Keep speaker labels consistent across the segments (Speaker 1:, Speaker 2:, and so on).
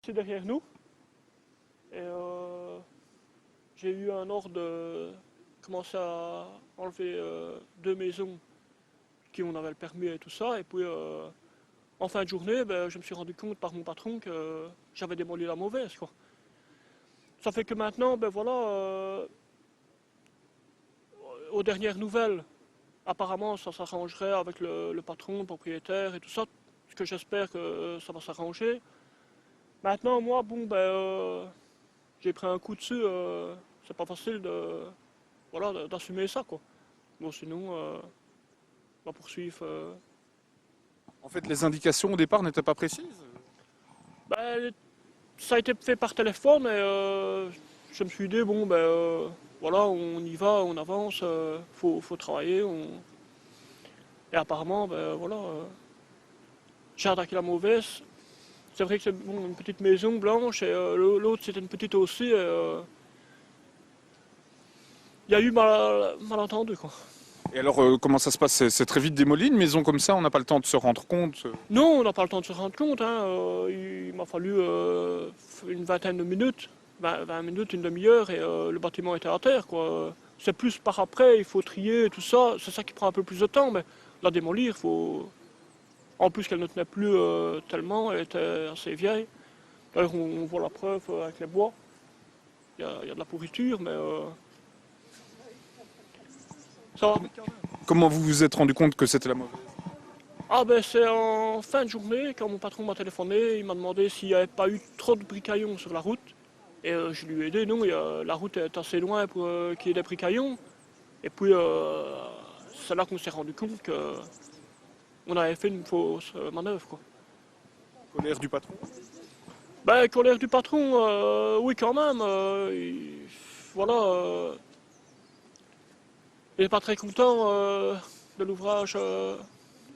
Speaker 1: C'est derrière nous. Et j'ai eu un ordre de commencer à enlever deux maisons qui on avait le permis et tout ça. Et puis en fin de journée, ben, je me suis rendu compte par mon patron que j'avais démoli la mauvaise, quoi. Ça fait que maintenant, ben voilà, aux dernières nouvelles, apparemment ça s'arrangerait avec le patron, le propriétaire et tout ça. Ce que j'espère que ça va s'arranger. Maintenant, moi, bon, ben, j'ai pris un coup dessus. C'est pas facile voilà, d'assumer ça, quoi. Bon, sinon, on va poursuivre.
Speaker 2: En fait, les indications au départ n'étaient pas précises.
Speaker 1: Ben, ça a été fait par téléphone et je me suis dit, bon, ben, voilà, on y va, on avance, faut travailler. Et apparemment, ben, voilà, j'ai attaqué la mauvaise. C'est vrai que c'est bon, une petite maison blanche et l'autre c'était une petite aussi. Il y a eu malentendu, quoi.
Speaker 2: Et alors, comment ça se passe? C'est très vite démoli une maison comme ça, on n'a pas le temps de se rendre compte.
Speaker 1: Non, on n'a pas le temps de se rendre compte, hein. Il m'a fallu une vingtaine de minutes, 20 minutes, une demi-heure, et le bâtiment était à terre, quoi. C'est plus par après, il faut trier, tout ça. C'est ça qui prend un peu plus de temps, mais la démolir, il faut. En plus qu'elle ne tenait plus tellement, elle était assez vieille. D'ailleurs, on voit la preuve avec les bois. Il y a de la pourriture, mais ça va.
Speaker 2: Comment vous vous êtes rendu compte que c'était la mauvaise?
Speaker 1: Ah ben c'est en fin de journée, quand mon patron m'a téléphoné, il m'a demandé s'il n'y avait pas eu trop de bricaillons sur la route. Et je lui ai dit non, la route est assez loin pour qu'il y ait des bricaillons. Et puis c'est là qu'on s'est rendu compte qu'on avait fait une fausse manœuvre, quoi.
Speaker 2: Colère du patron?
Speaker 1: Ben colère du patron, oui quand même. Voilà, il n'est pas très content de l'ouvrage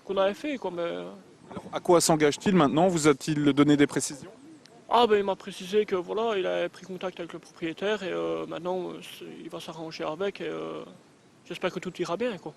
Speaker 1: qu'on avait fait, quoi. Mais
Speaker 2: À quoi s'engage-t-il maintenant? Vous a-t-il donné des précisions?
Speaker 1: ah ben il m'a précisé que voilà, il avait pris contact avec le propriétaire et maintenant il va s'arranger avec et j'espère que tout ira bien, quoi.